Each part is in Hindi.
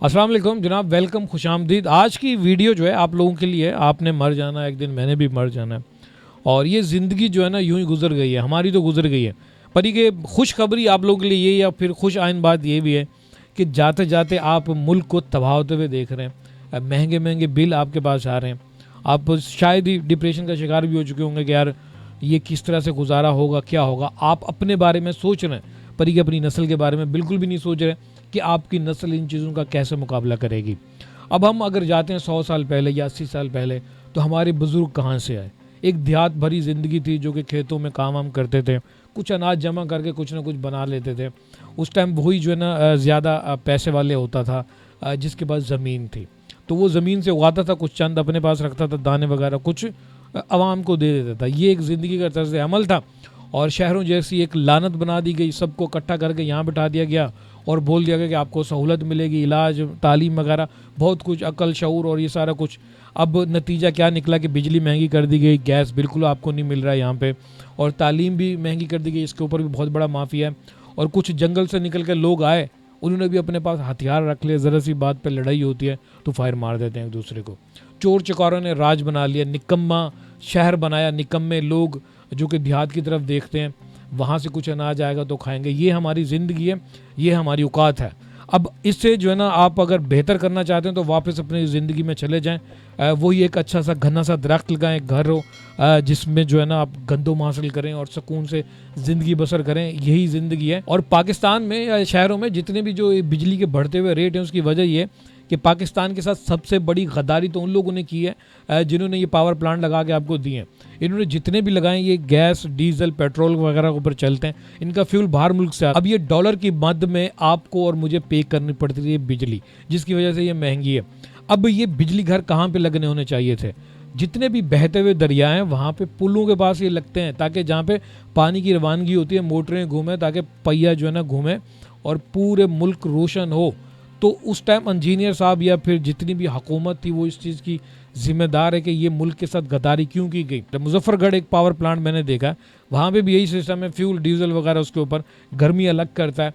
अस्सलाम वालेकुम जनाब, वेलकम, खुशामदीद। आज की वीडियो जो है आप लोगों के लिए, आपने मर जाना है एक दिन, मैंने भी मर जाना है और ये ज़िंदगी जो है ना यूं ही गुजर गई है, हमारी तो गुजर गई है। पर ये खुशखबरी आप लोगों के लिए ये, या फिर खुश आइन बात ये भी है कि जाते जाते आप मुल्क को तबाह होते हुए देख रहे हैं। महंगे महंगे बिल आपके पास आ रहे हैं। आप शायद ही डिप्रेशन का शिकार भी हो चुके होंगे कि यार ये किस तरह से गुजारा होगा, क्या होगा। आप अपने बारे में सोच रहे हैं, पर ये अपनी नस्ल के बारे में बिल्कुल भी नहीं सोच रहे कि आपकी नस्ल इन चीज़ों का कैसे मुकाबला करेगी। अब हम अगर जाते हैं 100 साल पहले या 80 साल पहले, तो हमारे बुज़ुर्ग कहाँ से आए। एक देहात भरी ज़िंदगी थी जो कि खेतों में काम वाम करते थे, कुछ अनाज जमा करके कुछ ना कुछ बना लेते थे। उस टाइम वही जो है ना ज़्यादा पैसे वाले होता था, जिसके पास ज़मीन थी तो वो ज़मीन से उगाता था, कुछ चंद अपने पास रखता था, दाने वगैरह कुछ आवाम को दे देता था। ये एक ज़िंदगी का तर्ज़ अमल था। और शहरों जैसी एक लानत बना दी गई, सबको इकट्ठा करके यहाँ बिठा दिया गया और बोल दिया गया कि आपको सहूलत मिलेगी, इलाज, तालीम वगैरह बहुत कुछ, अकल, शऊर और ये सारा कुछ। अब नतीजा क्या निकला कि बिजली महंगी कर दी गई, गैस बिल्कुल आपको नहीं मिल रहा है यहाँ पे, और तालीम भी महंगी कर दी गई। इसके ऊपर भी बहुत बड़ा माफिया है। और कुछ जंगल से निकल के लोग आए, उन्होंने भी अपने पास हथियार रख लिए, ज़रा सी बात पर लड़ाई होती है तो फायर मार देते हैं एक दूसरे को। चोर चकारों ने राज बना लिया, निकम्मा शहर बनाया, निकम्मे लोग जो कि देहात की तरफ देखते हैं, वहाँ से कुछ अनाज आएगा तो खाएंगे। ये हमारी ज़िंदगी है, ये हमारी औकात है। अब इससे जो है ना, आप अगर बेहतर करना चाहते हैं तो वापस अपनी ज़िंदगी में चले जाएं। वही एक अच्छा सा घना सा दरख्त लगाएं, घर हो जिसमें जो है ना आप गंदम हासिल करें और सुकून से ज़िंदगी बसर करें। यही ज़िंदगी है। और पाकिस्तान में या शहरों में जितने भी जो बिजली के बढ़ते हुए रेट हैं, उसकी वजह ये कि पाकिस्तान के साथ सबसे बड़ी गद्दारी तो उन लोगों ने की है जिन्होंने ये पावर प्लांट लगा के आपको दिए हैं। इन्होंने जितने भी लगाए, ये गैस, डीजल, पेट्रोल वगैरह के ऊपर चलते हैं, इनका फ्यूल बाहर मुल्क से आता है। अब ये डॉलर की मद में आपको और मुझे पे करनी पड़ती है बिजली, जिसकी वजह से ये महंगी है। अब ये बिजली घर कहाँ पे लगने होने चाहिए थे? जितने भी बहते हुए दरिया हैं वहाँ पे पुलों के पास ये लगते हैं, ताकि जहाँ पे पानी की रवानगी होती है, मोटरें घूमें, ताकि पहिया जो है ना घूमे और पूरे मुल्क रोशन हो। तो उस टाइम इंजीनियर साहब या फिर जितनी भी हुकूमत थी, वो इस चीज़ की जिम्मेदार है कि ये मुल्क के साथ गद्दारी क्यों की गई। तो मुजफ्फरगढ़ एक पावर प्लांट मैंने देखा, वहाँ पे भी यही सिस्टम है, फ्यूल, डीजल वगैरह उसके ऊपर गर्मी अलग करता है।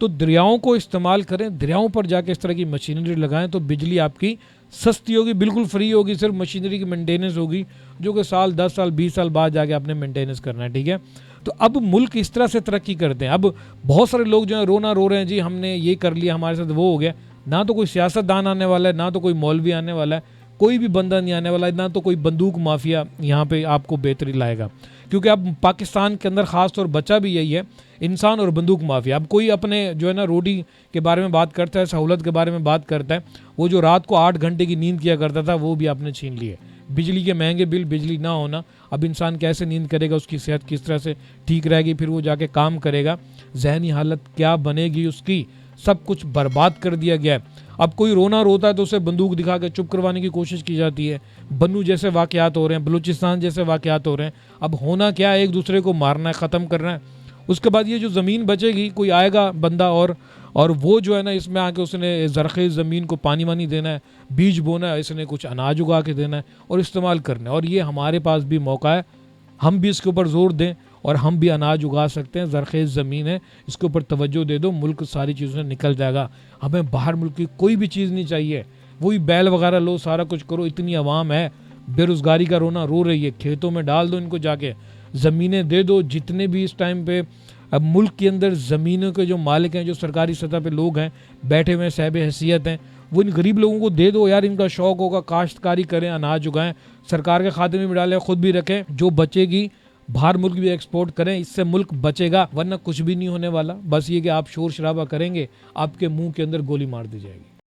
तो दरियाओं को इस्तेमाल करें, दरियाओं पर जाके इस तरह की मशीनरी लगाएं तो बिजली आपकी सस्ती होगी, बिल्कुल फ्री होगी। सिर्फ मशीनरी की मेंटेनेंस होगी, जो कि साल 10 साल 20 साल बाद जाके आपने मेंटेनेंस करना है, ठीक है। तो अब मुल्क इस तरह से तरक्की करते हैं। अब बहुत सारे लोग जो है रोना रो रहे हैं, जी हमने ये कर लिया, हमारे साथ वो हो गया। ना तो कोई सियासतदान आने वाला है, ना तो कोई मौलवी आने वाला है, कोई भी बंदा नहीं आने वाला है, ना तो कोई बंदूक माफिया यहाँ पे आपको बेहतरी लाएगा। क्योंकि अब पाकिस्तान के अंदर ख़ास तौर बचा भी यही है, इंसान और बंदूक माफिया। अब कोई अपने जो है ना रोटी के बारे में बात करता है, सहूलत के बारे में बात करता है, वो जो रात को 8 घंटे की नींद किया करता था, वो भी आपने छीन लिए। बिजली के महंगे बिल, बिजली ना होना, अब इंसान कैसे नींद करेगा, उसकी सेहत किस तरह से ठीक रहेगी, फिर वो जाके काम करेगा, जहनी हालत क्या बनेगी उसकी, सब कुछ बर्बाद कर दिया गया है। अब कोई रोना रोता है तो उसे बंदूक दिखा के चुप करवाने की कोशिश की जाती है। बन्नू जैसे वाक़यात हो रहे हैं, बलूचिस्तान जैसे वाक़यात हो रहे हैं। अब होना क्या है, एक दूसरे को मारना है, ख़त्म करना है। उसके बाद ये जो ज़मीन बचेगी, कोई आएगा बंदा और वो जो है ना, इसमें आके उसने ज़रख़ेज़ ज़मीन को पानी वानी देना है, बीज बोना है, इसने कुछ अनाज उगा के देना है और इस्तेमाल करना है। और ये हमारे पास भी मौका है, हम भी इसके ऊपर ज़ोर दें और हम भी अनाज उगा सकते हैं। ज़रख़ेज़ ज़मीन है, इसके ऊपर तवज्जो दे दो, मुल्क सारी चीज़ों से निकल जाएगा। हमें बाहर मुल्क की कोई भी चीज़ नहीं चाहिए। वही बैल वगैरह लो, सारा कुछ करो। इतनी आवाम है, बेरोज़गारी का रोना रो रही है, खेतों में डाल दो इनको, जाके ज़मीनें दे दो। जितने भी इस टाइम पे अब मुल्क के अंदर ज़मीनों के जो मालिक हैं, जो सरकारी सतह पे लोग हैं, बैठे हुए साहिब हैसियत हैं, वो इन गरीब लोगों को दे दो यार। इनका शौक़ होगा, काश्तकारी करें, अनाज उगाएं, सरकार के खाते में भी डालें, ख़ुद भी रखें। जो बचेगी बाहर मुल्क भी एक्सपोर्ट करें, इससे मुल्क बचेगा, वरना कुछ भी नहीं होने वाला। बस ये कि आप शोर शराबा करेंगे, आपके मुंह के अंदर गोली मार दी जाएगी।